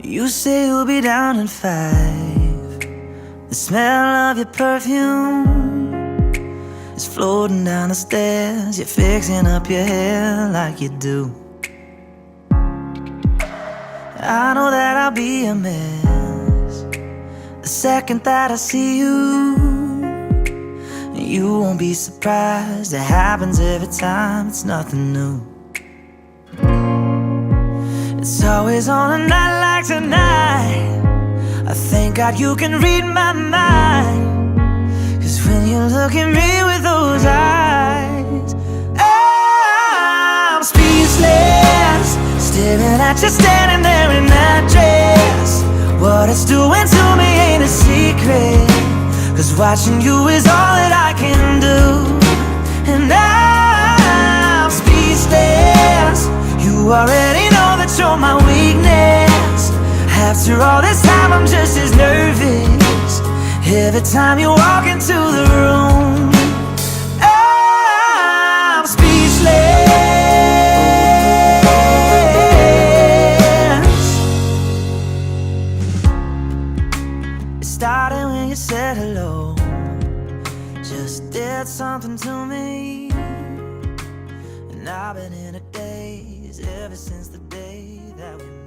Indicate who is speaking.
Speaker 1: You say you'll be down in 5. The smell of your perfume is floating down the stairs. You're fixing up your hair like you do. I know that I'll be a mess the second that I see you. You won't be surprised, it happens every time, it's nothing new. It's always on a night like tonight. I thank God you can read my mind, 'cause when you look at me with those eyes, I'm speechless, staring at you standing there in that dress. What it's doing to me ain't a secret, 'cause watching you is all that I can do. And I'm speechless, you already know that you're my weakness. After all this time I'm just as nervous every time you walk into the room. I'm speechless. started when you said hello. Just did something to me, and I've been in a daze ever since the day that we met.